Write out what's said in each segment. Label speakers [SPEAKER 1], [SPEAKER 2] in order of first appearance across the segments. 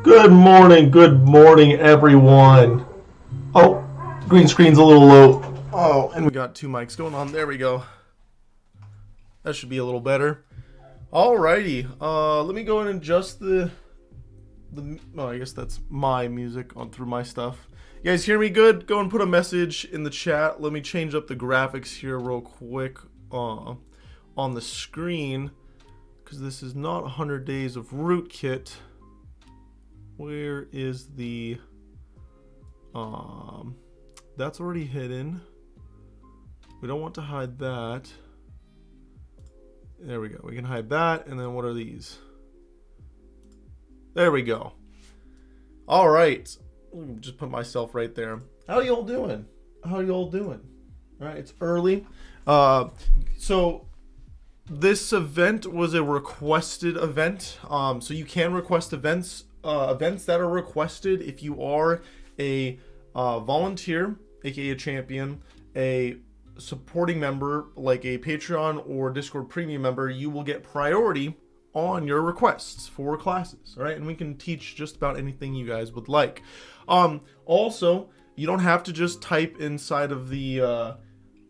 [SPEAKER 1] Good morning, everyone. Oh, green screen's a little low. Oh, and we got two mics going on. There we go. That should be a little better. Alrighty, let me go in and adjust well, I guess that's my music on through my stuff. You guys hear me good? Go and put a message in the chat. Let me change up the graphics here real quick on the screen, because this is not 100 Days of Rootkit. Where is the that's already hidden. We don't want to hide that. There we go. We can hide that. And then what are these? There we go. All right. Just put myself right there. How y'all doing? How y'all doing? All right. It's early. So this event was a requested event. So you can request events that are requested if you are a volunteer, aka a champion, a supporting member like a Patreon or Discord premium member. You will get priority on your requests for classes. All right, and we can teach just about anything you guys would like. Also, you don't have to just type inside of the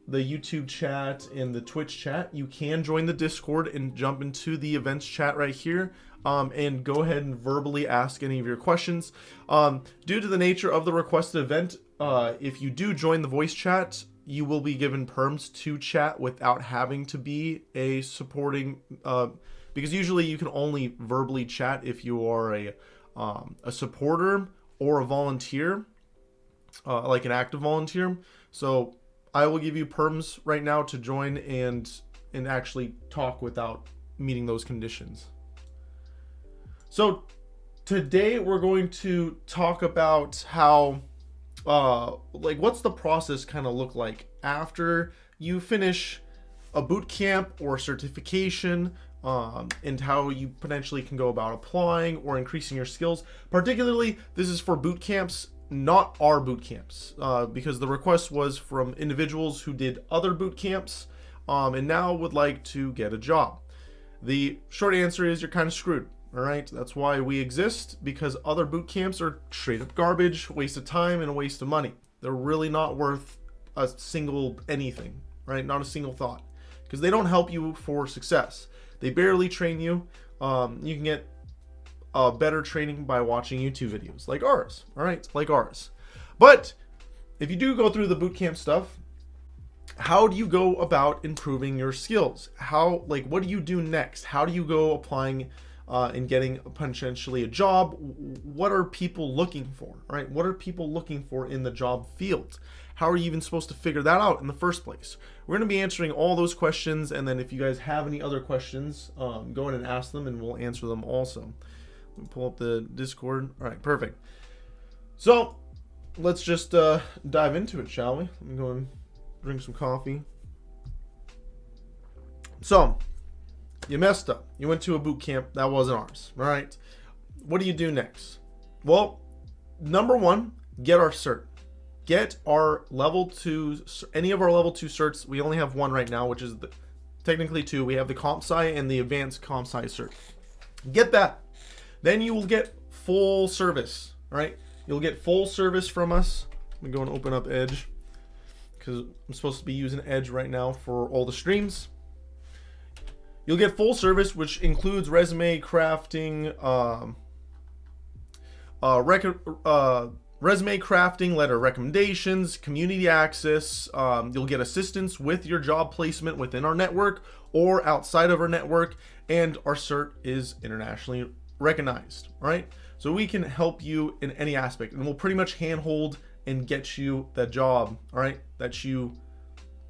[SPEAKER 1] YouTube chat and the Twitch chat. You can join the Discord and jump into the events chat right here. And go ahead and verbally ask any of your questions. Due to the nature of the requested event, if you do join the voice chat, you will be given perms to chat without having to be a supporting, because usually you can only verbally chat if you are a supporter or a volunteer, like an active volunteer. So I will give you perms right now to join and actually talk without meeting those conditions. So today we're going to talk about how, what's the process kind of look like after you finish a boot camp or certification, and how you potentially can go about applying or increasing your skills. Particularly, this is for boot camps, not our boot camps, because the request was from individuals who did other boot camps, and now would like to get a job. The short answer is you're kind of screwed. All right, that's why we exist, because other boot camps are straight up garbage, waste of time and a waste of money. They're really not worth a single anything, right? Not a single thought, because they don't help you for success. They barely train you. You can get better training by watching YouTube videos like ours, all right, like ours. But if you do go through the boot camp stuff, how do you go about improving your skills? What do you do next? How do you go applying and getting potentially a job? What are people looking for, right? What are people looking for in the job field? How are you even supposed to figure that out in the first place? We're going to be answering all those questions, and then if you guys have any other questions, go in and ask them, and we'll answer them also. Let me pull up the Discord. All right, perfect. So let's just dive into it, shall we? Let me go and drink some coffee. So you messed up. You went to a boot camp. That wasn't ours. All right. What do you do next? Well, number one, get our cert. Get our level 2, any of our level 2 certs. We only have one right now, which is technically 2. We have the Comp Sci and the Advanced Comp Sci cert. Get that. Then you will get full service. All right. You'll get full service from us. Let me go and open up Edge, because I'm supposed to be using Edge right now for all the streams. You'll get full service, which includes resume crafting, resume crafting, letter recommendations, community access. You'll get assistance with your job placement within our network or outside of our network, and our cert is internationally recognized, right? So we can help you in any aspect, and we'll pretty much handhold and get you that job, all right, that you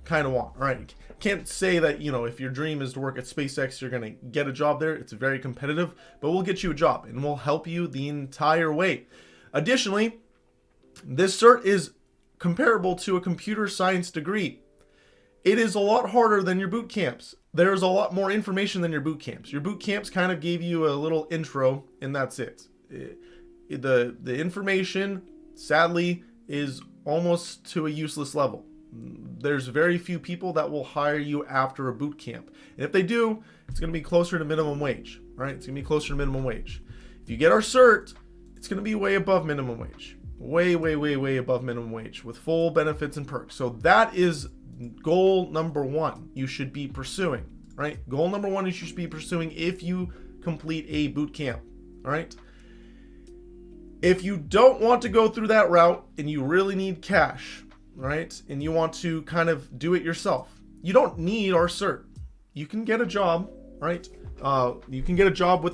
[SPEAKER 1] kind of want. All right, can't say that, if your dream is to work at SpaceX, you're gonna get a job there. It's very competitive, but we'll get you a job and we'll help you the entire way. Additionally, this cert is comparable to a computer science degree. It is a lot harder than your boot camps. There's a lot more information than your boot camps. Your boot camps kind of gave you a little intro, and that's it. The information, sadly, is almost to a useless level. There's very few people that will hire you after a boot camp. And if they do, it's going to be closer to minimum wage, right? It's going to be closer to minimum wage. If you get our cert, it's going to be way above minimum wage. Way, way, way, way above minimum wage with full benefits and perks. So that is goal number one you should be pursuing, right? Goal number one you should be pursuing if you complete a boot camp, all right? If you don't want to go through that route and you really need cash, right, and you want to kind of do it yourself, you don't need our cert. You can get a job, right? You can get a job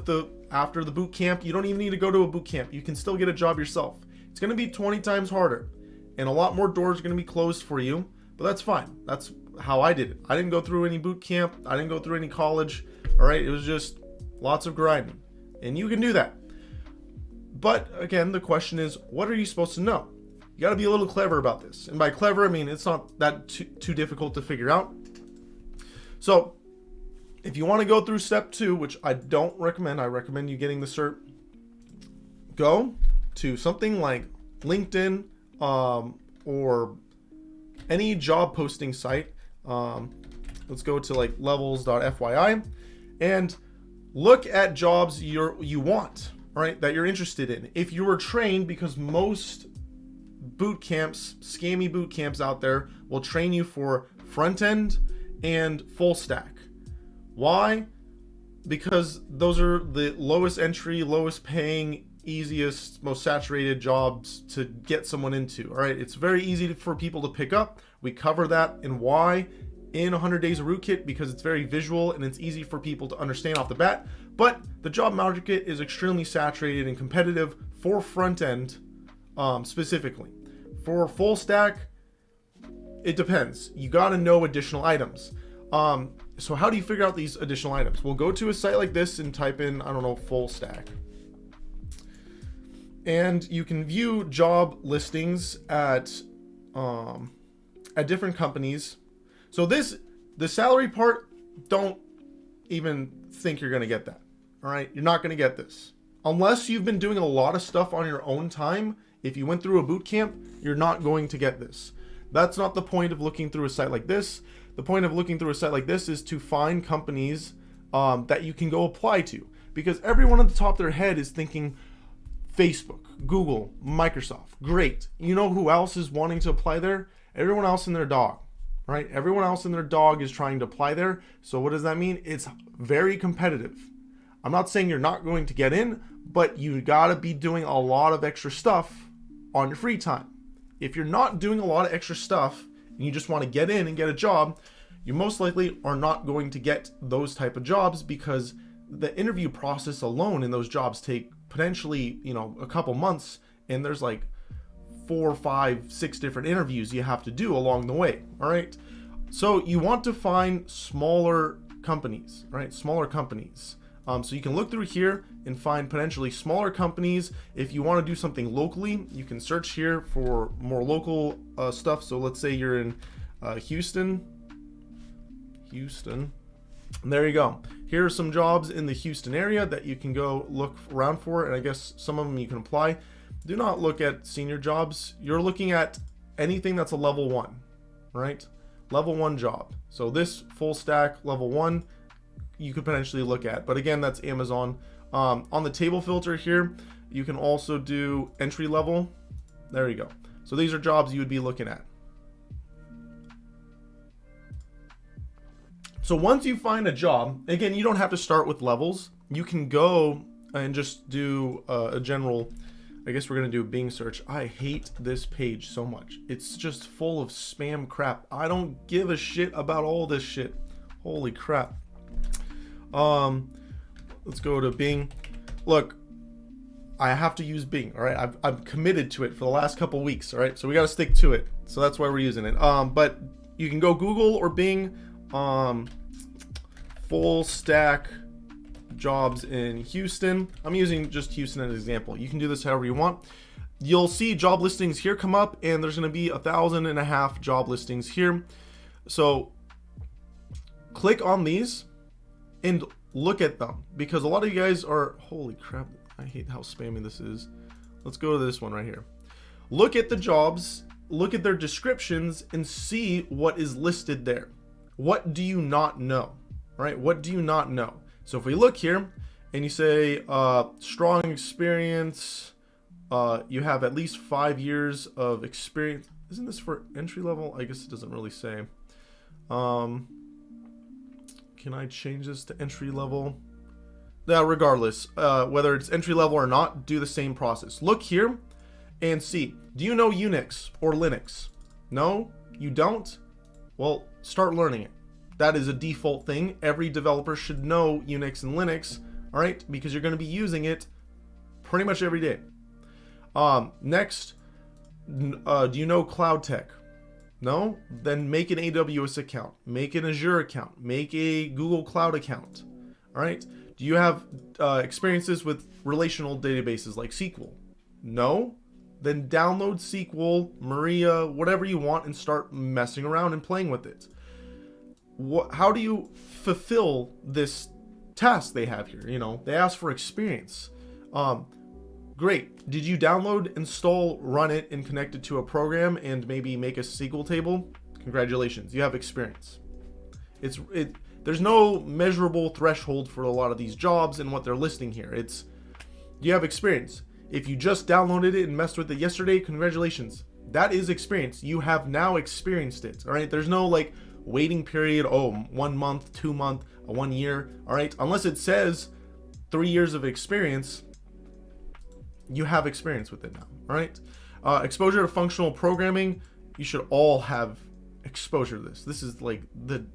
[SPEAKER 1] after the boot camp. You don't even need to go to a boot camp. You can still get a job yourself. It's going to be 20 times harder, and a lot more doors are going to be closed for you, but that's fine. That's how I did it. I didn't go through any boot camp. I didn't go through any college. All right, it was just lots of grinding, and you can do that. But again, the question is, what are you supposed to know? You got to be a little clever about this. And by clever, I mean it's not that too difficult to figure out. So if you want to go through step 2, which I don't recommend, I recommend you getting the cert, go to something like LinkedIn or any job posting site. Let's go to like levels.fyi and look at jobs you want. Right, that you're interested in. If you were trained, because most boot camps, scammy boot camps out there will train you for front end and full stack. Why? Because those are the lowest entry, lowest paying, easiest, most saturated jobs to get someone into. All right, it's very easy for people to pick up. We cover that and why in 100 Days of Rootkit, because it's very visual and it's easy for people to understand off the bat. But the job market is extremely saturated and competitive for front end specifically. For full stack, it depends. You got to know additional items. So how do you figure out these additional items? We'll go to a site like this and type in, I don't know, full stack. And you can view job listings at different companies. So the salary part, don't even think you're going to get that. All right, you're not going to get this. Unless you've been doing a lot of stuff on your own time, if you went through a boot camp, you're not going to get this. That's not the point of looking through a site like this. The point of looking through a site like this is to find companies that you can go apply to. Because everyone at the top of their head is thinking Facebook, Google, Microsoft. Great. You know who else is wanting to apply there? Everyone else and their dog. Right? Everyone else and their dog is trying to apply there. So what does that mean? It's very competitive. I'm not saying you're not going to get in, but you got to be doing a lot of extra stuff on your free time. If you're not doing a lot of extra stuff and you just want to get in and get a job, you most likely are not going to get those type of jobs, because the interview process alone in those jobs take potentially, a couple months, and there's like 4, 5, 6 different interviews you have to do along the way. All right. So you want to find smaller companies, right? Smaller companies. So you can look through here and find potentially smaller companies. If you want to do something locally, you can search here for more local stuff. So let's say you're in Houston. And there you go. Here are some jobs in the Houston area that you can go look around for. And I guess some of them you can apply. Do not look at senior jobs. You're looking at anything that's a level 1, right? Level 1 job. So this full stack level 1, you could potentially look at, but again, that's Amazon. On the table filter here, you can also do entry level. There you go. So these are jobs you would be looking at. So once you find a job, again, you don't have to start with levels. You can go and just do a general, I guess we're going to do a Bing search. I hate this page so much. It's just full of spam crap. I don't give a shit about all this shit. Holy crap. Let's go to Bing. Look, I have to use Bing. All right, I'm committed to it for the last couple weeks. All right, so we got to stick to it. So that's why we're using it. But you can go Google or Bing. Full stack jobs in Houston. I'm using just Houston as an example. You can do this however you want. You'll see job listings here come up, and there's going to be 1,500 job listings here. So click on these and look at them, because a lot of you guys are, holy crap, I hate how spammy this is. Let's go to this one right here. Look at the jobs, look at their descriptions, and see what is listed there. What do you not know, right? What do you not know? So if we look here and you say strong experience, You have at least 5 years of experience. Isn't this for entry level? I guess it doesn't really say. Can I change this to entry level? Yeah, regardless, whether it's entry level or not, do the same process. Look here and see. Do you know Unix or Linux? No, you don't? Well, start learning it. That is a default thing. Every developer should know Unix and Linux, all right? Because you're going to be using it pretty much every day. Next, do you know Cloud Tech? No? Then make an AWS account. Make an Azure account. Make a Google Cloud account. All right? Do you have experiences with relational databases like SQL? No? Then download SQL, Maria, whatever you want, and start messing around and playing with it. How do you fulfill this task they have here? You know, they ask for experience. Great. Did you download, install, run it, and connect it to a program and maybe make a SQL table? Congratulations, you have experience. There's no measurable threshold for a lot of these jobs and what they're listing here. You have experience. If you just downloaded it and messed with it yesterday, congratulations. That is experience. You have now experienced it. All right. There's no like waiting period. Oh, 1 month, 2 month, 1 year. All right. Unless it says 3 years of experience, you have experience with it now. All right. Exposure to functional programming. You should all have exposure to this. This is like the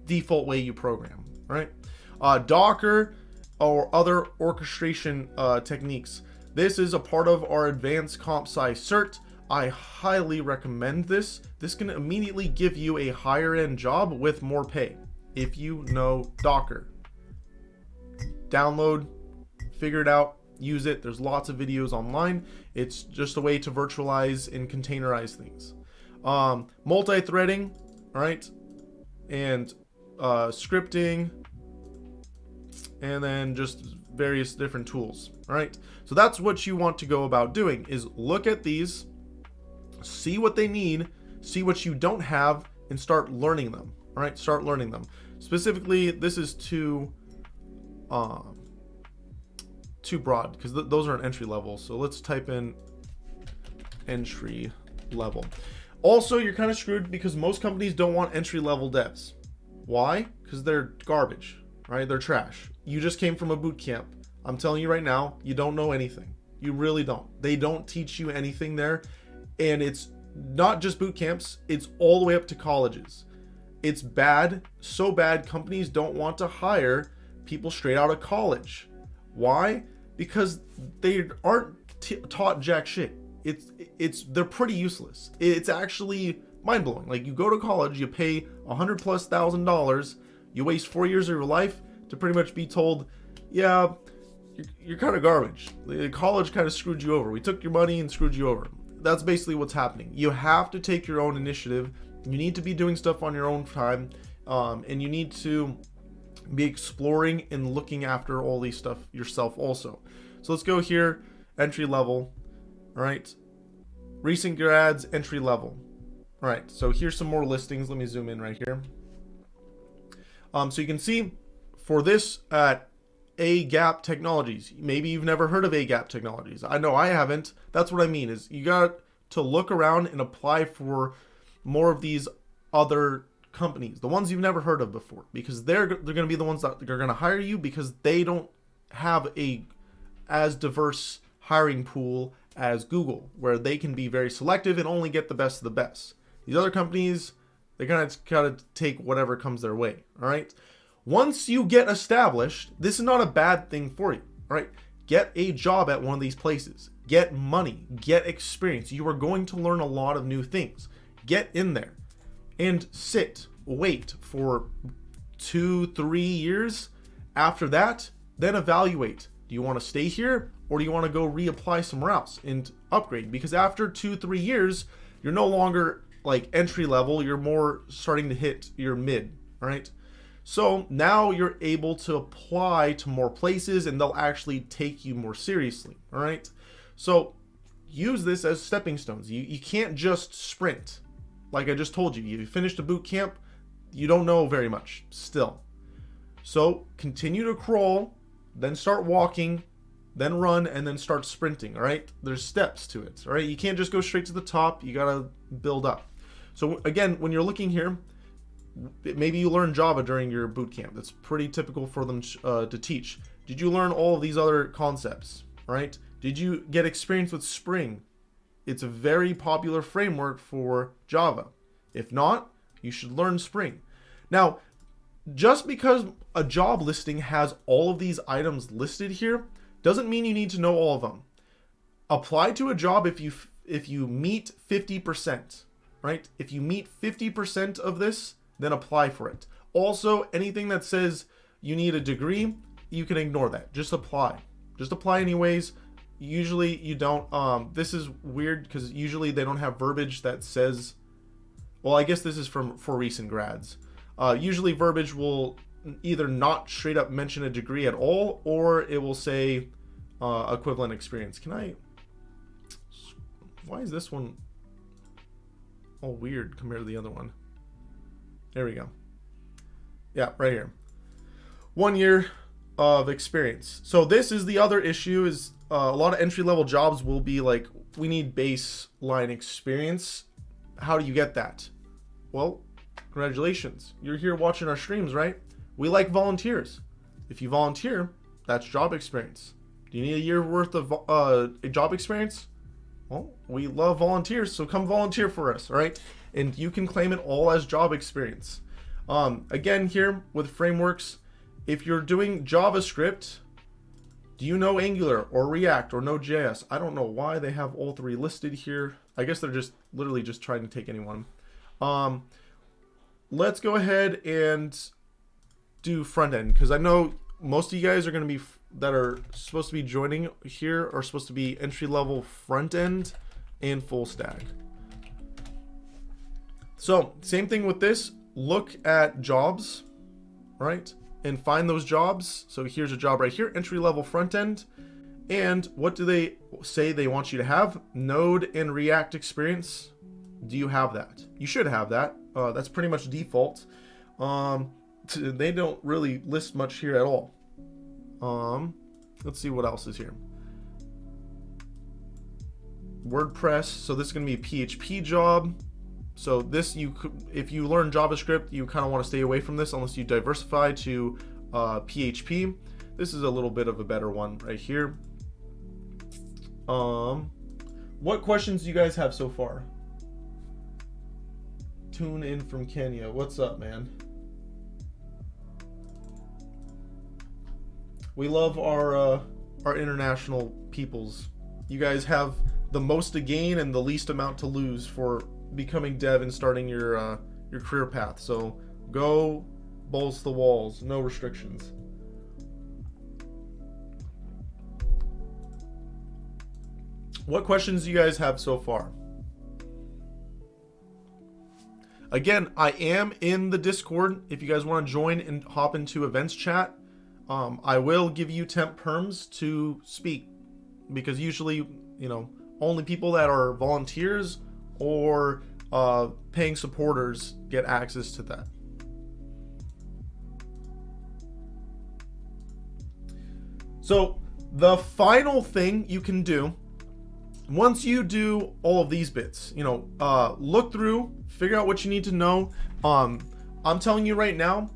[SPEAKER 1] default way you program. Right. Docker or other orchestration techniques. This is a part of our advanced comp sci cert. I highly recommend this. This can immediately give you a higher end job with more pay if you know Docker. Download, figure it out, use it. There's lots of videos online. It's just a way to virtualize and containerize things. Multi-threading, all right, and scripting, and then just various different tools. All right, so that's what you want to go about doing, is look at these, see what they need, see what you don't have, and start learning them. All right, start learning them. Specifically, this is too broad because those are an entry level. So let's type in entry level. Also, you're kind of screwed because most companies don't want entry level devs. Why? Because they're garbage, right? They're trash. You just came from a boot camp. I'm telling you right now, you don't know anything. You really don't. They don't teach you anything there. And it's not just boot camps, it's all the way up to colleges. It's bad, so bad, companies don't want to hire people straight out of college. Why? Because they aren't taught jack shit. They're pretty useless. It's actually mind-blowing. Like, you go to college, you pay $100,000+, you waste 4 years of your life to pretty much be told, yeah, you're kind of garbage. The college kind of screwed you over. We took your money and screwed you over. That's basically what's happening. You have to take your own initiative. You need to be doing stuff on your own time, and you need to be exploring and looking after all these stuff yourself also. So let's go here, entry level. All right, recent grads, entry level. All right, so here's some more listings. Let me zoom in right here. So you can see for this at A-Gap Technologies, maybe you've never heard of A-Gap Technologies. I know I haven't. That's what I mean, is you got to look around and apply for more of these other companies, the ones you've never heard of before, because they're going to be the ones that are going to hire you, because they don't have a as diverse hiring pool as Google, where they can be very selective and only get the best of the best. These other companies, they kind of take whatever comes their way. All right. Once you get established, this is not a bad thing for you. All right. Get a job at one of these places. Get money. Get experience. You are going to learn a lot of new things. Get in there and wait for 2-3 years. After that, then evaluate. Do you want to stay here, or do you want to go reapply somewhere else and upgrade? Because after 2-3 years, you're no longer like entry level. You're more starting to hit your mid. All right. So now you're able to apply to more places, and they'll actually take you more seriously. All right. So use this as stepping stones. You can't just sprint. Like I just told you, you finished a boot camp, you don't know very much still. So continue to crawl, then start walking, then run, and then start sprinting. All right, there's steps to it. All right, you can't just go straight to the top. You gotta build up. So again, when you're looking here, maybe you learn Java during your boot camp. That's pretty typical for them to teach. Did you learn all of these other concepts? Right? Did you get experience with Spring? It's a very popular framework for Java. If not, you should learn Spring. Now, just because a job listing has all of these items listed here doesn't mean you need to know all of them. Apply to a job if you meet 50%, right? If you meet 50% of this, then apply for it. Also, anything that says you need a degree, you can ignore that. Just apply. Just apply anyways. Usually you don't. This is weird because usually they don't have verbiage that says, well, I guess this is for recent grads. Usually verbiage will either not straight up mention a degree at all, or it will say equivalent experience. Why is this one all weird compared to the other one? There we go. Yeah, right here. 1 year of experience. So this is the other issue, is a lot of entry-level jobs will be like, we need baseline experience. How do you get that? Well, congratulations. You're here watching our streams, right? We like volunteers. If you volunteer, that's job experience. Do you need a year worth of a job experience? Well, we love volunteers, so come volunteer for us, all right? And you can claim it all as job experience. Again, here with frameworks, if you're doing JavaScript, do you know Angular or React or Node.js? I don't know why they have all three listed here. I guess they're just literally just trying to take anyone. Let's go ahead and do front end, because I know most of you guys are going to be that are supposed to be joining here are supposed to be entry level front end and full stack. So same thing with this. Look at jobs, right? And find those jobs. So here's a job right here, entry level front end. And what do they say they want you to have? Node and React experience. Do you have that? You should have that. That's pretty much default. They don't really list much here at all. Let's see what else is here. WordPress. So this is going to be a PHP job. So this, if you learn JavaScript, you kind of want to stay away from this unless you diversify to PHP. This is a little bit of a better one right here. What questions do you guys have so far? Tune in from Kenya. What's up, man? We love our international peoples. You guys have the most to gain and the least amount to lose for becoming dev and starting your career path. So go balls to the walls, no restrictions. What questions do you guys have so far? Again, I am in the Discord. If you guys want to join and hop into events chat, I will give you temp perms to speak, because usually, only people that are volunteers or paying supporters get access to that. So the final thing you can do, once you do all of these bits, look through, figure out what you need to know. I'm telling you right now,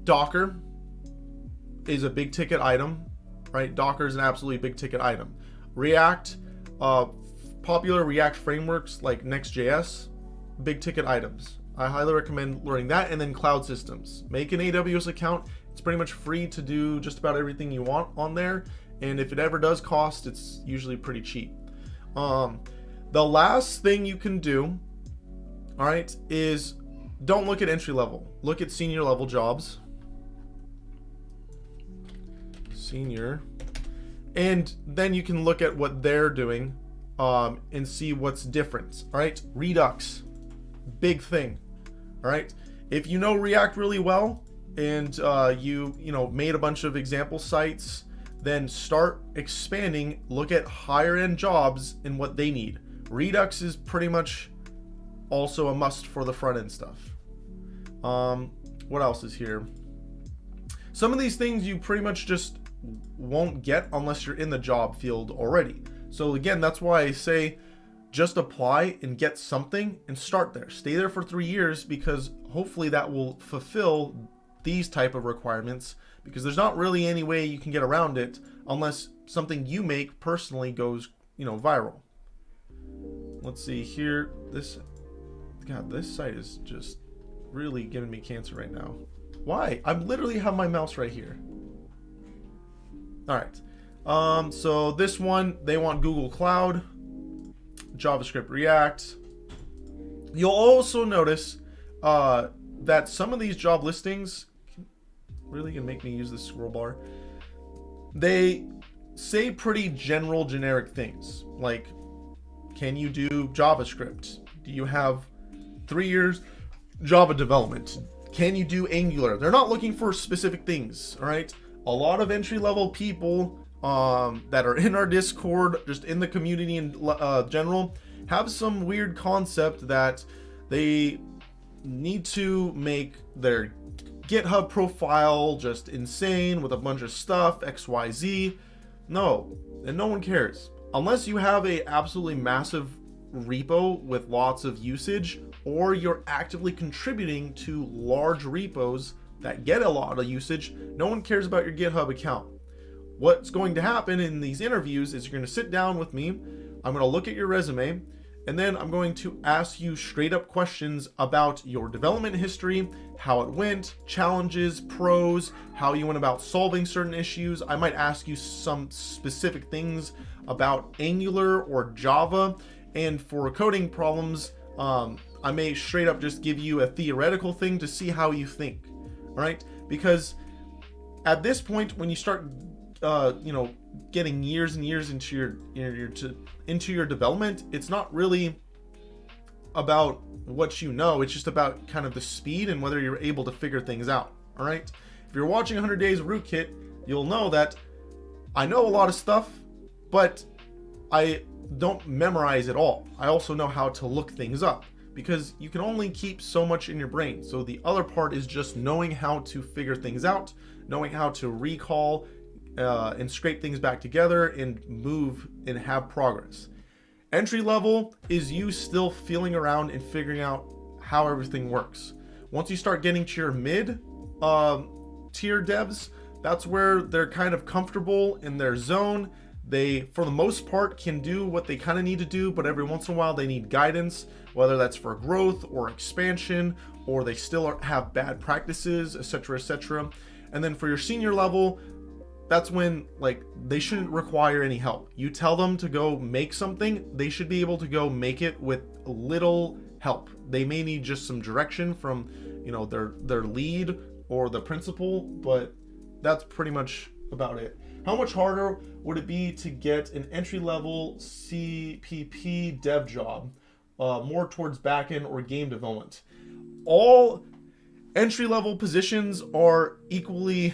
[SPEAKER 1] Docker is a big ticket item, right? Docker is an absolutely big ticket item. React, popular React frameworks like Next.js, big ticket items. I highly recommend learning that. And then cloud systems. Make an AWS account. It's pretty much free to do just about everything you want on there. And if it ever does cost, it's usually pretty cheap. The last thing you can do, all right, is don't look at entry level. Look at senior level jobs. Senior. And then you can look at what they're doing and see what's different. All right, Redux, big thing. All right, if you know React really well and you made a bunch of example sites, then start expanding. Look at higher end jobs and what they need. Redux is pretty much also a must for the front end stuff. What else is here? Some of these things you pretty much just won't get unless you're in the job field already. So again, that's why I say just apply and get something and start there. Stay there for 3 years, because hopefully that will fulfill these type of requirements, because there's not really any way you can get around it unless something you make personally goes, viral. Let's see here. This site is just really giving me cancer right now. Why? I literally have my mouse right here. All right. So this one, they want Google Cloud, JavaScript, React. You'll also notice that some of these job listings, really gonna make me use this scroll bar, they say pretty general, generic things like, can you do JavaScript? Do you have 3 years Java development? Can you do Angular? They're not looking for specific things, all right? A lot of entry-level people that are in our Discord, just in the community in general, have some weird concept that they need to make their GitHub profile just insane with a bunch of stuff, XYZ. No, and no one cares. Unless you have a absolutely massive repo with lots of usage, or you're actively contributing to large repos that get a lot of usage, no one cares about your GitHub account. What's going to happen in these interviews is you're going to sit down with me, I'm going to look at your resume, and then I'm going to ask you straight up questions about your development history, how it went, challenges, pros, how you went about solving certain issues. I might ask you some specific things about Angular or Java, and for coding problems, I may straight up just give you a theoretical thing to see how you think, all right? Because at this point, when you start, getting years and years into your development, it's not really about what you know. It's just about kind of the speed and whether you're able to figure things out. All right. If you're watching 100 Days of Rootkit, you'll know that I know a lot of stuff, but I don't memorize it all. I also know how to look things up, because you can only keep so much in your brain. So the other part is just knowing how to figure things out, knowing how to recall and scrape things back together and move and have progress. Entry level is you still feeling around and figuring out how everything works. Once you start getting to your mid tier devs, that's where they're kind of comfortable in their zone. They, for the most part, can do what they kind of need to do, but every once in a while they need guidance, whether that's for growth or expansion, or they still have bad practices, etc., etc. And then for your senior level, that's when, like, they shouldn't require any help. You tell them to go make something, they should be able to go make it with little help. They may need just some direction from, their lead or the principal, but that's pretty much about it. How much harder would it be to get an entry-level CPP dev job, more towards backend or game development? All entry-level positions are equally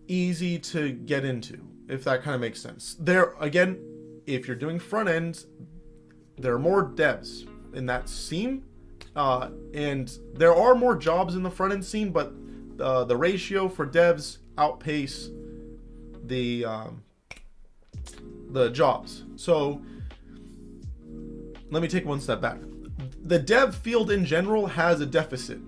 [SPEAKER 1] easy to get into, if that kind of makes sense. There, again, if you're doing front end, there are more devs in that scene, and there are more jobs in the front end scene, but the ratio for devs outpace the jobs. So let me take one step back. The dev field in general has a deficit.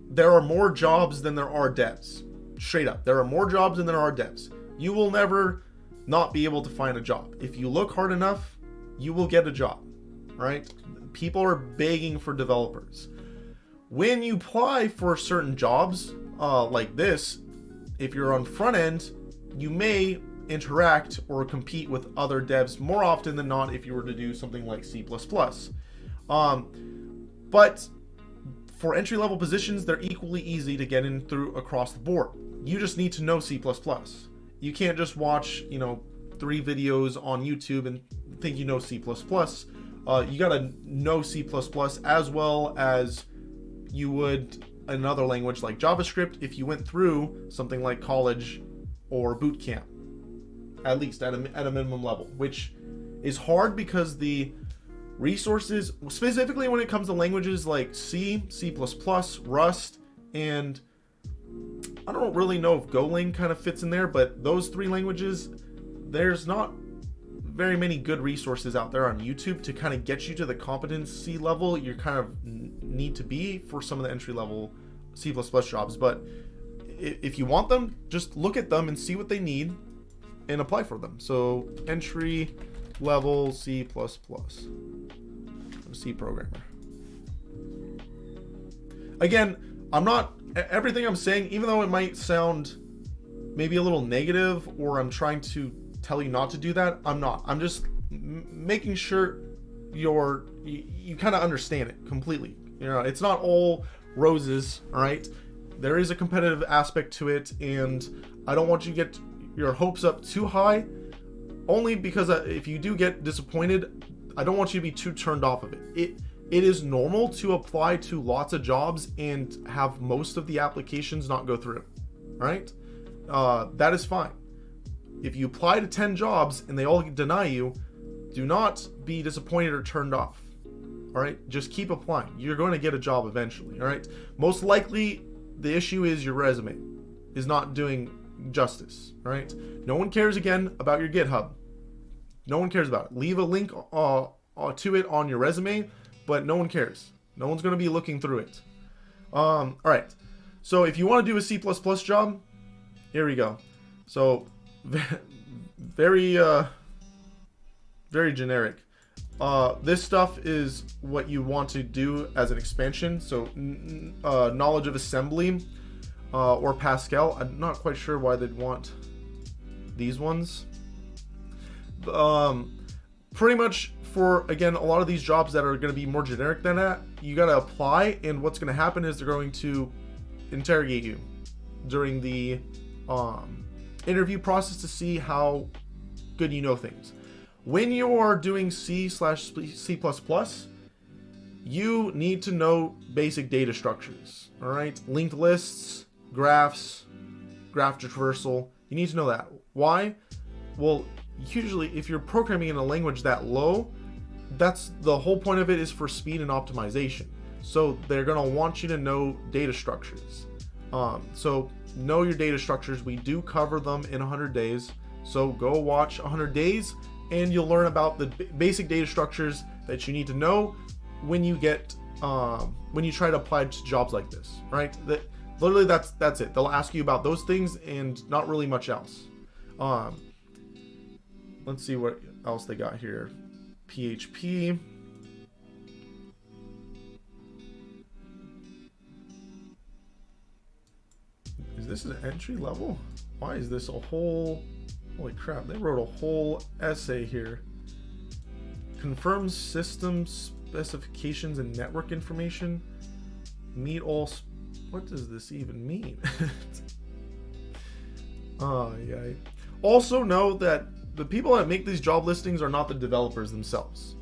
[SPEAKER 1] There are more jobs than there are devs. Straight up, there are more jobs than there are devs. You will never not be able to find a job. If you look hard enough, you will get a job, right? People are begging for developers. When you apply for certain jobs like this, if you're on front end, you may interact or compete with other devs more often than not if you were to do something like C++. But for entry-level positions, they're equally easy to get in through across the board. You just need to know C++. You can't just watch, 3 videos on YouTube and think you know C++. You gotta know C++ as well as you would another language like JavaScript if you went through something like college or bootcamp, at least at a minimum level, which is hard because the resources, specifically when it comes to languages like C, C++, Rust, and I don't really know if Golang kind of fits in there, but those 3 languages, there's not very many good resources out there on YouTube to kind of get you to the competency level you kind of need to be for some of the entry level C++ jobs. But if you want them, just look at them and see what they need and apply for them. So entry level C++, C programmer. Again, everything I'm saying, even though it might sound maybe a little negative, or I'm trying to tell you not to do that, I'm not. I'm just making sure you kind of understand it completely. It's not all roses, all right? There is a competitive aspect to it, and I don't want you to get your hopes up too high, only because if you do get disappointed, I don't want you to be too turned off of it. It is normal to apply to lots of jobs and have most of the applications not go through, right? That is fine. If you apply to 10 jobs and they all deny you, do not be disappointed or turned off. All right, just keep applying. You're going to get a job eventually. All right, most likely the issue is your resume is not doing justice. All right, no one cares again about your GitHub. No one cares about it. Leave a link to it on your resume, but no one cares. No one's going to be looking through it. All right, so if you want to do a C++ job, here we go. So very generic. This stuff is what you want to do as an expansion. So knowledge of assembly or Pascal. I'm not quite sure why they'd want these ones. Pretty much for, again, a lot of these jobs that are going to be more generic than that, you got to apply, and what's going to happen is they're going to interrogate you during the interview process to see how good you know things. When you are doing C/C++, you need to know basic data structures, all right? Linked lists, graphs, graph traversal. You need to know that. Why? Well, usually if you're programming in a language that low, that's the whole point of it, is for speed and optimization. So they're going to want you to know data structures. So know your data structures. We do cover them in 100 days. So go watch 100 days and you'll learn about the basic data structures that you need to know when you get when you try to apply to jobs like this, right? Literally that's it. They'll ask you about those things and not really much else. Let's see what else they got here. PHP. Is this an entry level? Why is this a whole... Holy crap, they wrote a whole essay here. Confirms system specifications and network information. Meet all... What does this even mean? Oh, yeah. Also know that the people that make these job listings are not the developers themselves.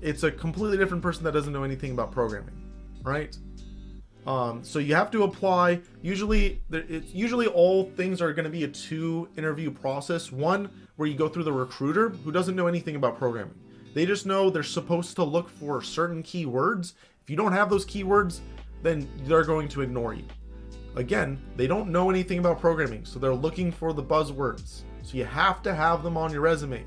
[SPEAKER 1] It's a completely different person that doesn't know anything about programming, right? So you have to apply. Usually all things are going to be a 2-interview process. One where you go through the recruiter who doesn't know anything about programming. They just know they're supposed to look for certain keywords. If you don't have those keywords, then they're going to ignore you. Again, they don't know anything about programming, so they're looking for the buzzwords. So you have to have them on your resume.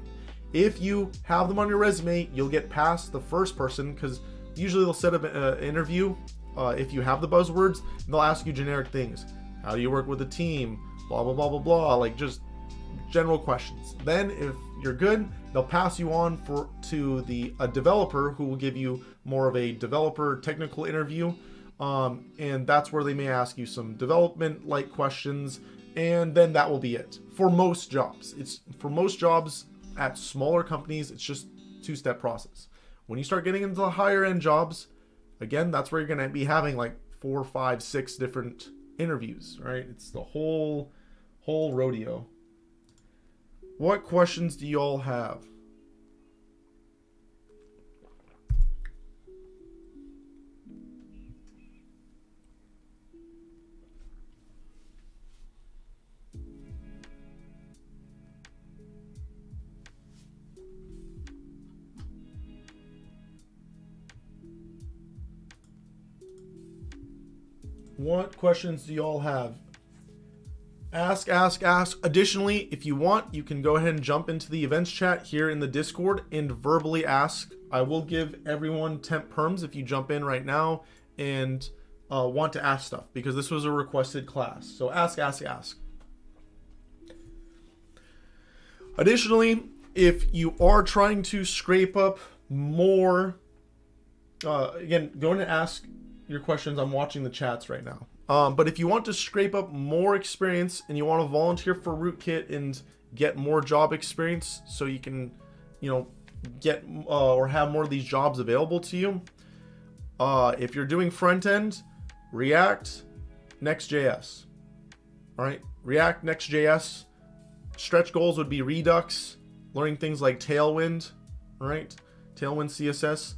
[SPEAKER 1] If you have them on your resume, you'll get past the first person, because usually they'll set up an interview. If you have the buzzwords, they'll ask you generic things. How do you work with a team? Blah, blah, blah, blah, blah. Like just general questions. Then if you're good, they'll pass you on to a developer who will give you more of a developer technical interview. And that's where they may ask you some development-like questions. And then that will be it. For most jobs. For most jobs at smaller companies, it's just a 2-step process. When you start getting into the higher end jobs, again, that's where you're going to be having like 4, 5, 6 different interviews, right? It's the whole rodeo. What questions do you all have? What questions do y'all have? Ask, ask, ask. Additionally, if you want, you can go ahead and jump into the events chat here in the Discord and verbally ask. I will give everyone temp perms if you jump in right now and want to ask stuff, because this was a requested class. So ask, ask, ask. Additionally, if you are trying to scrape up more, again, go and ask your questions. I'm watching the chats right now. But if you want to scrape up more experience and you want to volunteer for Rootkit and get more job experience so you can, get or have more of these jobs available to you, if you're doing front end, React, Next.js. All right, React, Next.js. Stretch goals would be Redux, learning things like Tailwind, right? Tailwind CSS.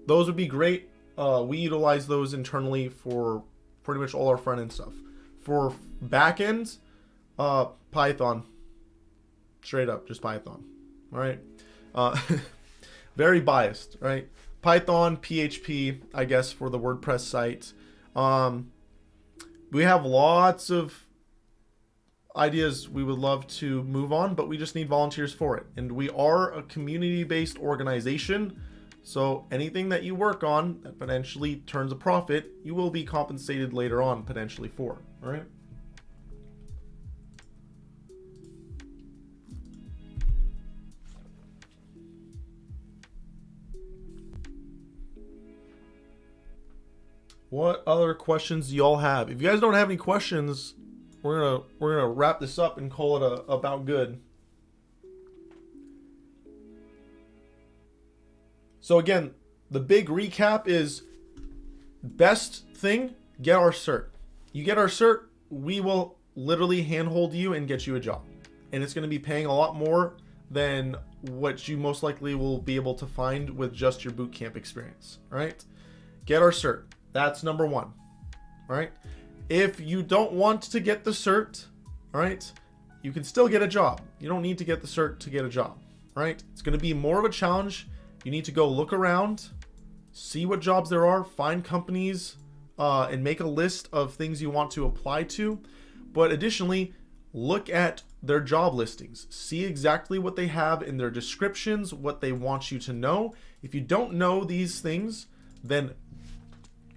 [SPEAKER 1] Those would be great. We utilize those internally for pretty much all our front end stuff. For back end, Python. Straight up, just Python. All right. Very biased, right? Python, PHP, I guess, for the WordPress site. We have lots of ideas we would love to move on, but we just need volunteers for it. And we are a community-based organization. So anything that you work on that potentially turns a profit, you will be compensated later on potentially for, all right? What other questions do y'all have? If you guys don't have any questions, we're gonna wrap this up and call it about good. So again, the big recap is best thing, get our cert. You get our cert, we will literally handhold you and get you a job. And it's going to be paying a lot more than what you most likely will be able to find with just your bootcamp experience, right? Get our cert. That's number one, all right? If you don't want to get the cert, all right, you can still get a job. You don't need to get the cert to get a job, all right? It's going to be more of a challenge. You need to go look around, see what jobs there are, find companies, and make a list of things you want to apply to. But additionally, look at their job listings. See exactly what they have in their descriptions, what they want you to know. If you don't know these things, then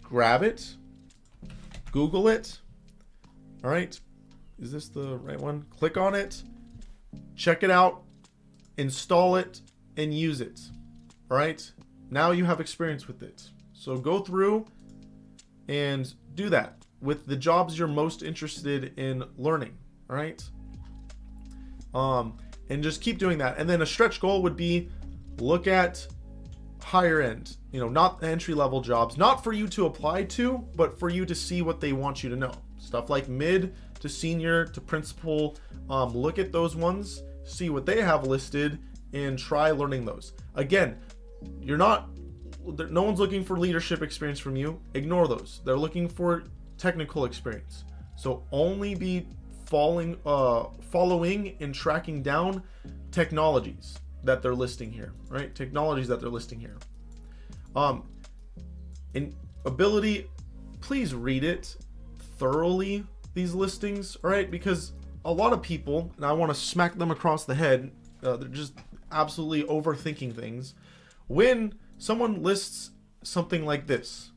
[SPEAKER 1] grab it, Google it. All right, is this the right one? Click on it, check it out, install it, and use it. All right, now you have experience with it. So go through and do that with the jobs you're most interested in learning. All right, and just keep doing that. And then a stretch goal would be look at higher end, not entry level jobs, not for you to apply to, but for you to see what they want you to know. Stuff like mid to senior to principal. Look at those ones, see what they have listed, and try learning those. Again, no one's looking for leadership experience from you. Ignore those. They're looking for technical experience. So only be following and tracking down technologies that they're listing here, right? Technologies that they're listing here. In ability, please read it thoroughly, these listings, all right? Because a lot of people, and I want to smack them across the head, they're just absolutely overthinking things. When someone lists something like this,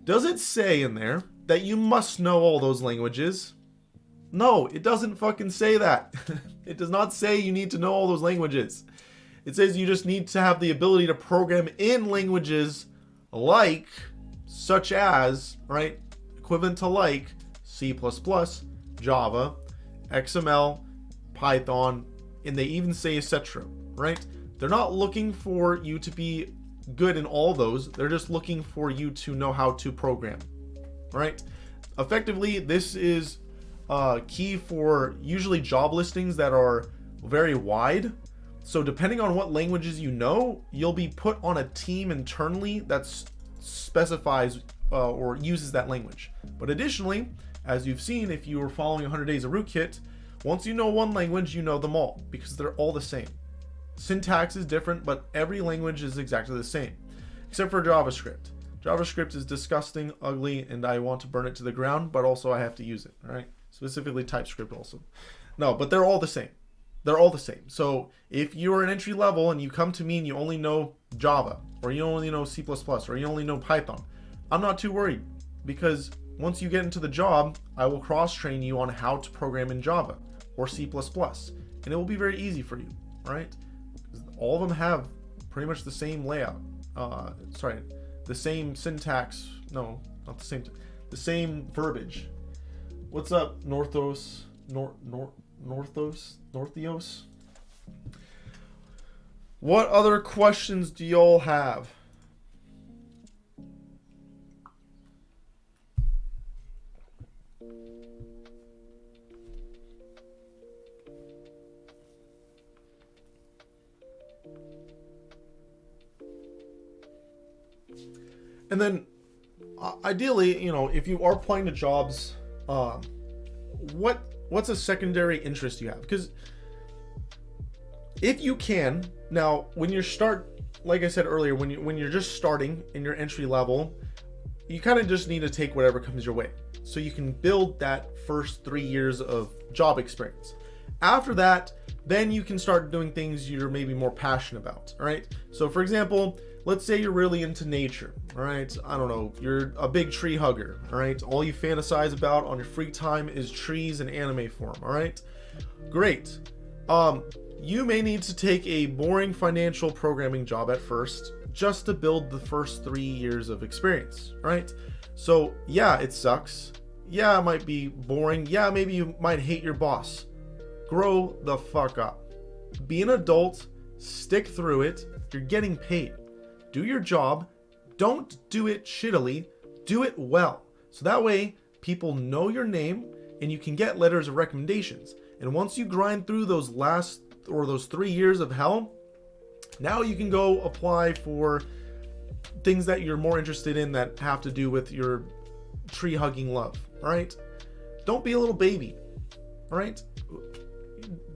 [SPEAKER 1] does it say in there that you must know all those languages? No, it doesn't fucking say that. It does not say you need to know all those languages. It says you just need to have the ability to program in languages like, such as, right, equivalent to like C++, Java, XML, Python, and they even say etc., right? They're not looking for you to be good in all those. They're just looking for you to know how to program, right? Effectively, this is key for usually job listings that are very wide. So depending on what languages you know, you'll be put on a team internally that specifies or uses that language. But additionally, as you've seen, if you were following 100 Days of Rootkit, once you know one language, you know them all because they're all the same. Syntax is different, but every language is exactly the same, except for JavaScript. JavaScript is disgusting, ugly, and I want to burn it to the ground, but also I have to use it, all right? specifically TypeScript also. No, but they're all the same. They're all the same. So if you're an entry level and you come to me and you only know Java, or you only know C++, or you only know Python, I'm not too worried, because once you get into the job, I will cross-train you on how to program in Java or C++, and it will be very easy for you, right? All of them have pretty much the same layout. The same syntax. No, not the same. The same verbiage. What's up, Northos? Northios? What other questions do y'all have? And then, ideally, you know, if you are applying to jobs, what's a secondary interest you have? Because if you can, now when you start, like I said earlier, when you're just starting in your entry level, you kind of just need to take whatever comes your way, so you can build that first 3 years of job experience. After that, then you can start doing things you're maybe more passionate about. All right. So for example, let's say you're really into nature, all right? I don't know, you're a big tree hugger, all right? All you fantasize about on your free time is trees in anime form, all right? Great. You may need to take a boring financial programming job at first, just to build the first 3 years of experience, right? So yeah, it sucks. Yeah, it might be boring. Yeah, maybe you might hate your boss. Grow the fuck up. Be an adult, stick through it. You're getting paid. Do your job. Don't do it shittily. Do it well. So that way people know your name and you can get letters of recommendations. And once you grind through those 3 years of hell, now you can go apply for things that you're more interested in that have to do with your tree hugging love. All right. Don't be a little baby. All right.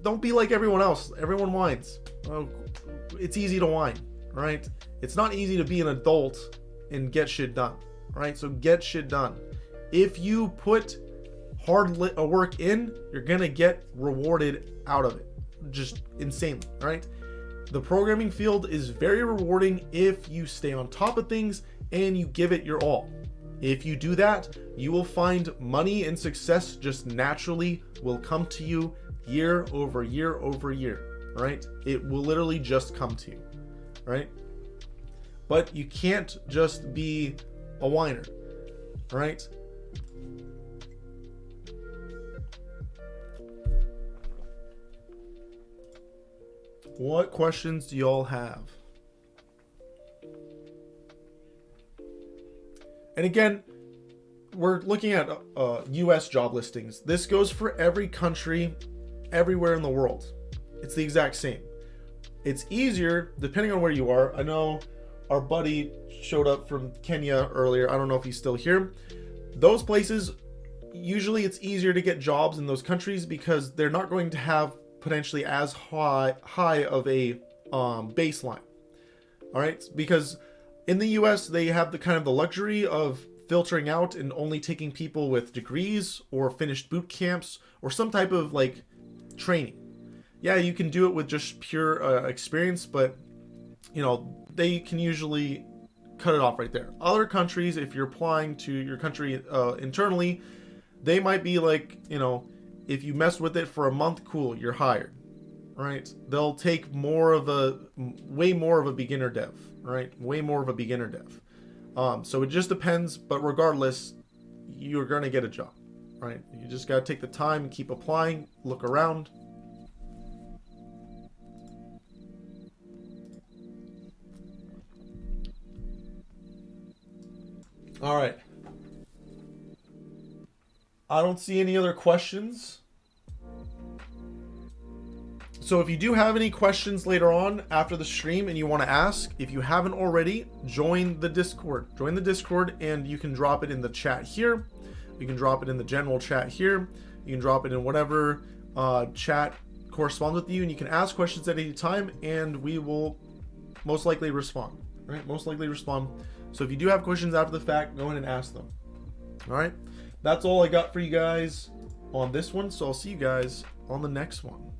[SPEAKER 1] Don't be like everyone else. Everyone whines. It's easy to whine. All right. It's not easy to be an adult and get shit done. All right. So get shit done. If you put hard work in, you're going to get rewarded out of it. Just insanely. All right. The programming field is very rewarding if you stay on top of things and you give it your all. If you do that, you will find money and success just naturally will come to you year over year over year, right? It will literally just come to you, right? But you can't just be a whiner, right? What questions do y'all have? And again, we're looking at US job listings. This goes for every country, everywhere in the world. It's the exact same. It's easier depending on where you are. I know our buddy showed up from Kenya earlier. I don't know if he's still here. Those places, usually it's easier to get jobs in those countries because they're not going to have potentially as high of a baseline. All right, because in the US they have the kind of the luxury of filtering out and only taking people with degrees or finished boot camps or some type of like training. Yeah, you can do it with just pure experience, but you know, they can usually cut it off right there. Other countries, if you're applying to your country internally, they might be like, you know, if you mess with it for a month, cool, you're hired, right? They'll take way more of a beginner dev, right? Way more of a beginner dev. So it just depends, but regardless, you're going to get a job, right? You just got to take the time and keep applying, look around. All right. I don't see any other questions. So if you do have any questions later on after the stream and you want to ask, if you haven't already, join the Discord. Join the Discord and you can drop it in the chat here. You can drop it in the general chat here. You can drop it in whatever chat corresponds with you, and you can ask questions at any time and we will most likely respond. Right? Most likely respond. So if you do have questions after the fact, go ahead and ask them. All right. That's all I got for you guys. on this one. So I'll see you guys on the next one.